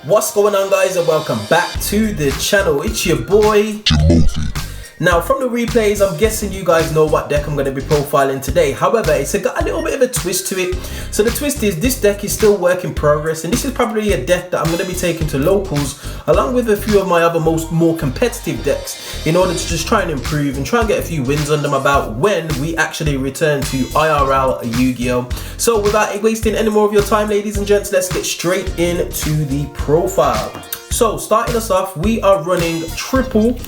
What's going on, guys, and welcome back to the channel. It's your boy Jimothy. Now, from the replays, I'm guessing you guys know what deck I'm going to be profiling today. However, it's got a little bit of a twist to it. So the twist is this deck is still work in progress, and this is probably a deck that I'm going to be taking to locals along with a few of my other more competitive decks in order to just try and improve and try and get a few wins on them about when we actually return to IRL Yu-Gi-Oh. So without wasting any more of your time, ladies and gents, let's get straight into the profile. So starting us off, we are running triple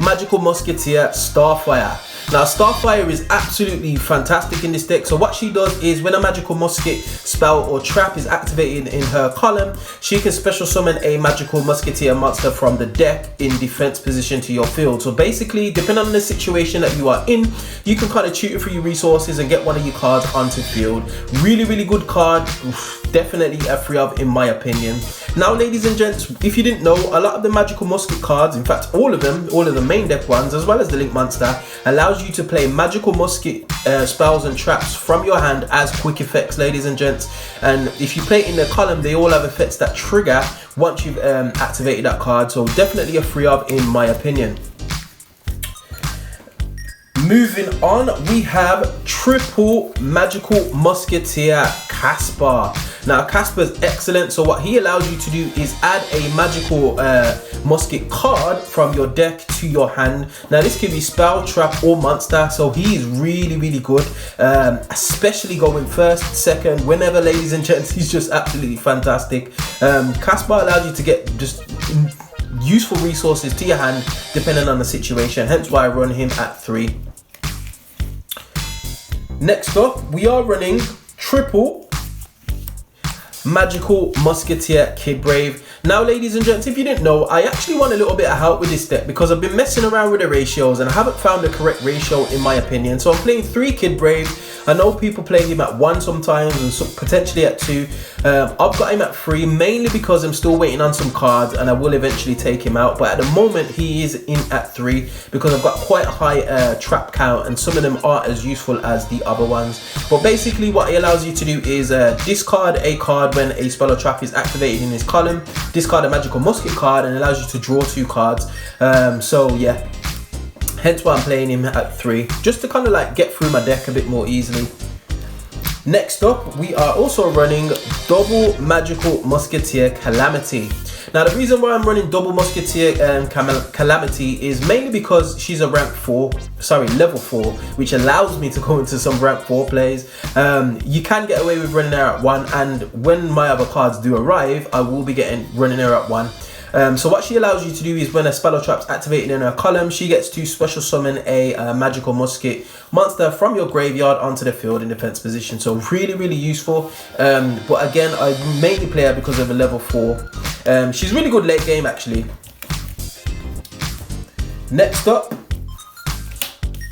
Magical Musketeer Starfire. Now, Starfire is absolutely fantastic in this deck. So what she does is when a magical musket spell or trap is activated in her column, she can special summon a magical musketeer monster from the deck in defense position to your field. So basically, depending on the situation that you are in, you can kind of tutor for your resources and get one of your cards onto field. Really good card. Definitely a free of in my opinion. Now, ladies and gents, if you didn't know, a lot of the magical musket cards, in fact all of the main deck ones as well as the link monster, allows you to play magical musket spells and traps from your hand as quick effects, ladies and gents. And if you play it in the column, they all have effects that trigger once you've activated that card. So definitely a free of in my opinion. Moving on, we have triple magical musketeer Casper. Now, Casper is excellent. So what he allows you to do is add a magical musket card from your deck to your hand. Now, this can be spell, trap, or monster. So he is really good, especially going first, second, whenever, ladies and gents. He's just absolutely fantastic. Casper allows you to get just useful resources to your hand depending on the situation. Hence why I run him at 3. Next up, we are running triple Magical Musketeer Kid Brave. Now, ladies and gents, if you didn't know, I actually want a little bit of help with this deck because I've been messing around with the ratios and I haven't found the correct ratio in my opinion. So I'm playing 3 Kid Brave. I know people play him at 1 sometimes and so potentially at 2. I've got him at 3 mainly because I'm still waiting on some cards and I will eventually take him out. But at the moment, he is in at 3 because I've got quite a high trap count and some of them aren't as useful as the other ones. But basically, what he allows you to do is discard a card when a spell or trap is activated in his column, discard a magical musket card, and allows you to draw 2 cards. So yeah, hence why I'm playing him at 3, just to kind of like get through my deck a bit more easily. Next up, we are also running double Magical Musketeer Calamity. Now, the reason why I'm running double Musketeer Calamity is mainly because she's a level 4, which allows me to go into some rank 4 plays. You can get away with running her at 1, and when my other cards do arrive, I will be running her at 1. So what she allows you to do is when a spell or trap's activated in her column, she gets to special summon a magical musket monster from your graveyard onto the field in defense position. So really useful. But again, I mainly play her because of a level 4. She's really good late game actually. Next up,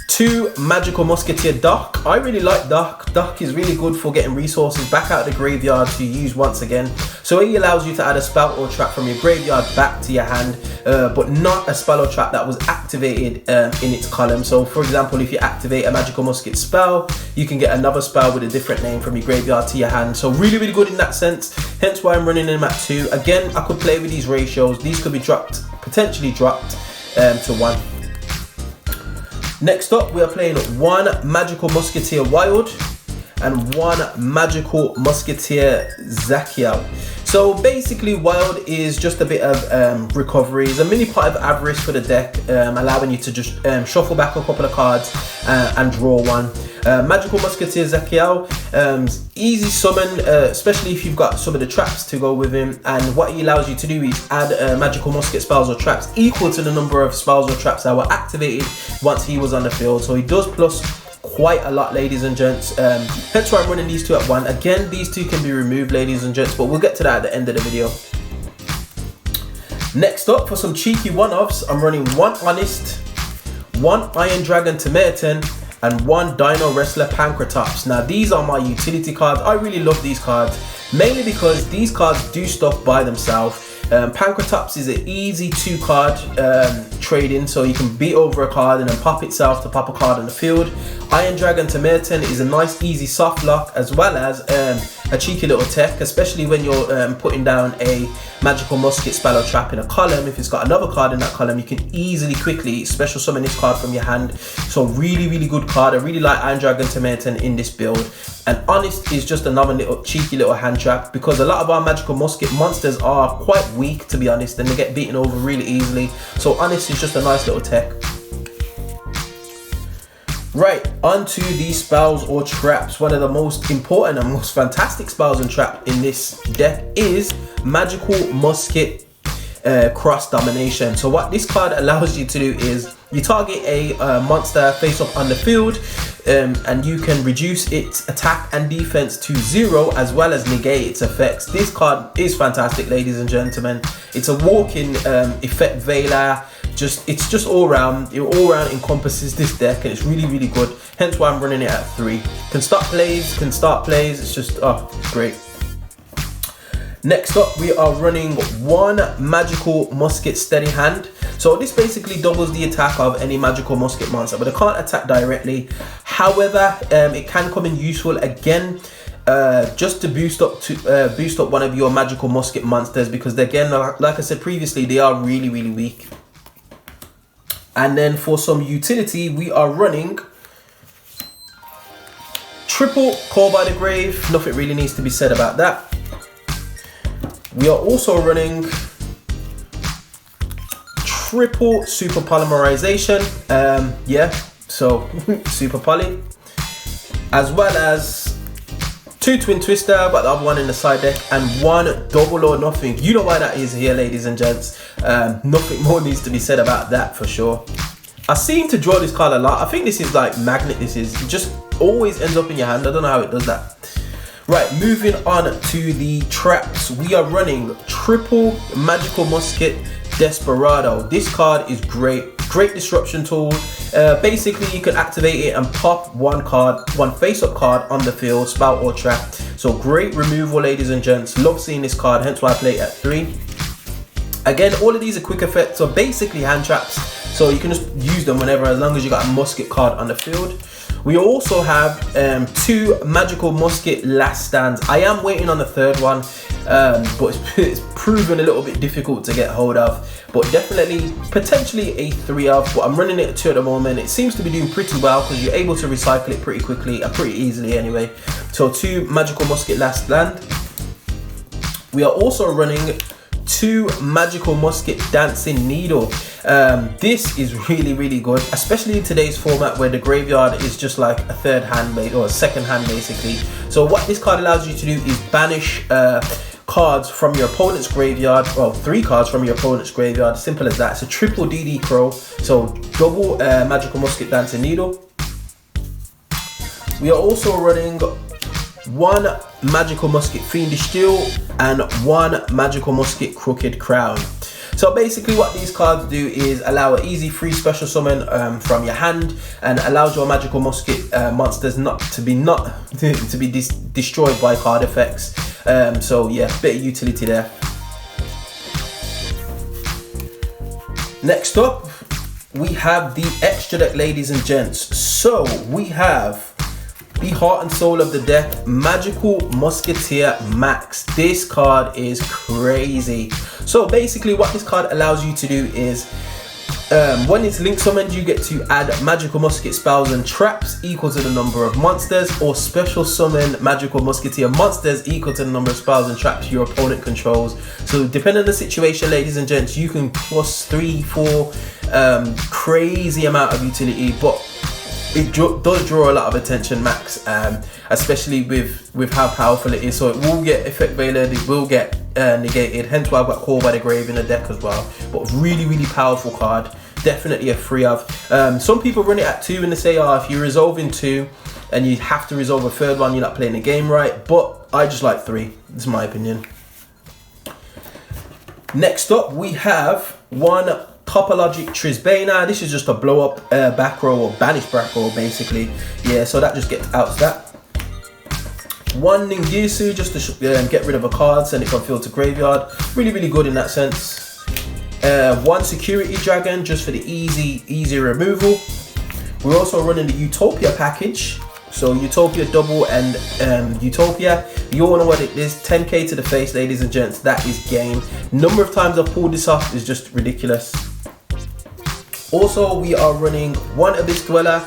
2 Magical Musketeer Doc. I really like Doc. Doc is really good for getting resources back out of the graveyard to use once again. So he allows you to add a spell or trap from your graveyard back to your hand, but not a spell or trap that was activated in its column. So for example, if you activate a magical musket spell, you can get another spell with a different name from your graveyard to your hand. So really good in that sense. Hence why I'm running him at 2. Again, I could play with these ratios. These could be potentially dropped to 1. Next up, we are playing 1 Magical Musketeer Wild and 1 Magical Musketeer Zakiel. So basically, Wild is just a bit of recovery. It's a mini pot of avarice for the deck, allowing you to just shuffle back a couple of cards and draw 1. Magical Musketeer Zakiel, easy summon, especially if you've got some of the traps to go with him. And what he allows you to do is add magical musket spells or traps equal to the number of spells or traps that were activated once he was on the field. So he does plus quite a lot, ladies and gents. Hence why I'm running these 2 at 1. Again, these 2 can be removed, ladies and gents, but we'll get to that at the end of the video. Next up, for some cheeky one-offs, I'm running 1 Honest, 1 Iron Dragon Tomaton, and 1 Dino Wrestler Pancratops. Now, these are my utility cards. I really love these cards, mainly because these cards do stuff by themselves. Pancratops is an easy 2 card trading, so you can beat over a card and then pop itself to pop a card on the field. Iron Dragon to Merton is a nice easy soft lock, as well as a cheeky little tech, especially when you're putting down a magical musket spell or trap in a column. If it's got another card in that column, you can easily quickly special summon this card from your hand. So really good card. I really like Iron Dragon to Merton in this build. And Honest is just another little cheeky little hand trap, because a lot of our magical musket monsters are quite weak, to be honest, and they get beaten over really easily. So Honest is just a nice little tech. Right, onto the spells or traps. One of the most important and most fantastic spells and trap in this deck is Magical Musket Cross Domination. So what this card allows you to do is you target a monster face up on the field, and you can reduce its attack and defense to 0, as well as negate its effects. This card is fantastic, ladies and gentlemen. It's a walk-in effect veiler. It's just all round. It all round encompasses this deck, and it's really good. Hence why I'm running it at 3. Can start plays. It's just great. Next up, we are running 1 Magical Musket Steady Hand. So this basically doubles the attack of any magical musket monster, but it can't attack directly. However, it can come in useful again, just to boost up one of your magical musket monsters, because again, like I said previously, they are really weak. And then for some utility, we are running triple Call by the Grave. Nothing really needs to be said about that. We are also running triple Super Polymerization. So Super Poly, as well as 2 Twin Twister, got the other one in the side deck, and 1 Double or Nothing. You know why that is here, ladies and gents. Nothing more needs to be said about that for sure. I seem to draw this card a lot. I think this is like magnet. It just always ends up in your hand. I don't know how it does that. Right, moving on to the traps. We are running triple Magical Musket Desperado. This card is great disruption tool. Basically, you can activate it and pop one face-up card on the field, spell or trap. So great removal, ladies and gents. Love seeing this card, hence why I play it at 3. Again, all of these are quick effects, so basically hand traps. So you can just use them whenever, as long as you got a musket card on the field. We also have 2 Magical Musket Last Stands. I am waiting on the 3rd one, but it's proven a little bit difficult to get hold of. But definitely, potentially a 3 of, but I'm running it at 2 at the moment. It seems to be doing pretty well, because you're able to recycle it pretty quickly, pretty easily anyway. So 2 Magical Musket Last Stand. We are also running 2 Magical Musket Dancing Needle. This is really good, especially in today's format where the graveyard is just like a 3rd hand or a 2nd hand basically. So what this card allows you to do is banish cards from your opponent's graveyard. Well, 3 cards from your opponent's graveyard. Simple as that. It's a triple DD Crow. So double Magical Musket Dancing Needle. We are also running 1 Magical Musket Fiendish Steel and 1 Magical Musket Crooked Crown. So basically what these cards do is allow an easy free special summon from your hand, and allows your magical musket monsters not to be destroyed by card effects. So yeah, bit of utility there. Next up, we have the extra deck, ladies and gents. So we have the heart and soul of the deck, Magical Musketeer Max. This card is crazy. So basically what this card allows you to do is, when it's link summoned, you get to add magical musket spells and traps equal to the number of monsters, or special summon magical musketeer monsters equal to the number of spells and traps your opponent controls. So depending on the situation, ladies and gents, you can plus 3, 4, crazy amount of utility, but it does draw a lot of attention, Max, especially with how powerful it is. So it will get effect veilered, it will get negated, hence why I've got Call by the Grave in the deck as well. But really powerful card, definitely a 3 of. Some people run it at 2 and they say, if you resolve in 2 and you have to resolve a 3rd one, you're not playing the game right. But I just like 3, this is my opinion. Next up, we have 1 Topologic Trisbana. This is just a blow up back row, or banish back row basically. Yeah, so that just gets out to that. 1 Ningirsu, just to get rid of a card, send it from field to graveyard. Really good in that sense. one security dragon just for the easy removal. We're also running the Utopia package. So Utopia double and Utopia, you all know what it is. 10k to the face, ladies and gents, that is game. Number of times I've pulled this off is just ridiculous. Also, we are running one Abyss Dweller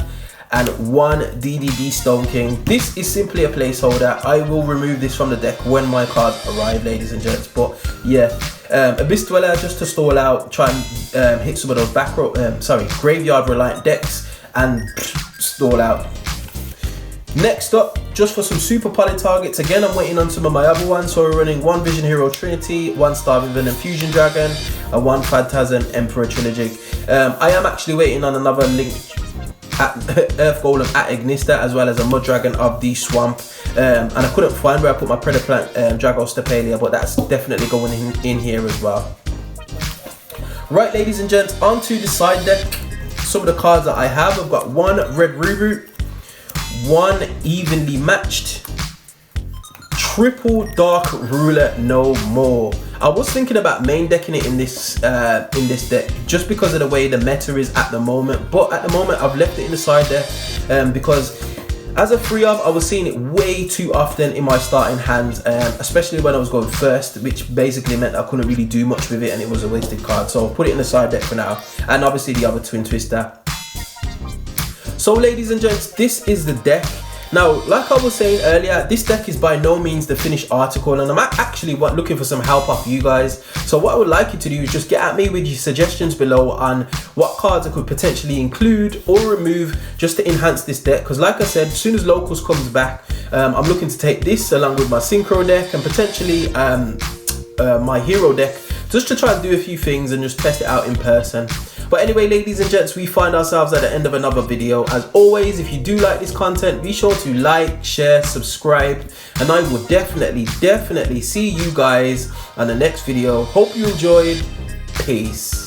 and one DDD Stone King. This is simply a placeholder. I will remove this from the deck when my cards arrive, ladies and gents. But yeah, Abyss Dweller just to stall out, try and hit some of those graveyard reliant decks and stall out. Next up, just for some super poly targets, again I'm waiting on some of my other ones. So we're running one Vision Hero Trinity, one Starving Villain Fusion Dragon, and one Phantasm Emperor Trilogy. I am actually waiting on another Link at Earth Golem at Ignista, as well as a Mud Dragon of the Swamp. And I couldn't find where I put my Predaplant Dragos Stapelia, but that's definitely going in here as well. Right, ladies and gents, onto the side deck. Some of the cards that I have, I've got one Red Reboot, one Evenly Matched, triple Dark Ruler No More. I was thinking about main decking it in this deck just because of the way the meta is at the moment, but at the moment I've left it in the side deck because as a 3-of, I was seeing it way too often in my starting hands, especially when I was going first, which basically meant I couldn't really do much with it and it was a wasted card. So I'll put it in the side deck for now, and obviously the other Twin Twister. So ladies and gents, this is the deck. Now, like I was saying earlier, this deck is by no means the finished article, and I'm actually looking for some help off you guys. So what I would like you to do is just get at me with your suggestions below on what cards I could potentially include or remove just to enhance this deck. Because like I said, as soon as Locals comes back, I'm looking to take this along with my Synchro deck and potentially my Hero deck just to try and do a few things and just test it out in person. But anyway, ladies and gents, we find ourselves at the end of another video. As always, if you do like this content, be sure to like, share, subscribe, and I will definitely see you guys on the next video. Hope you enjoyed. Peace.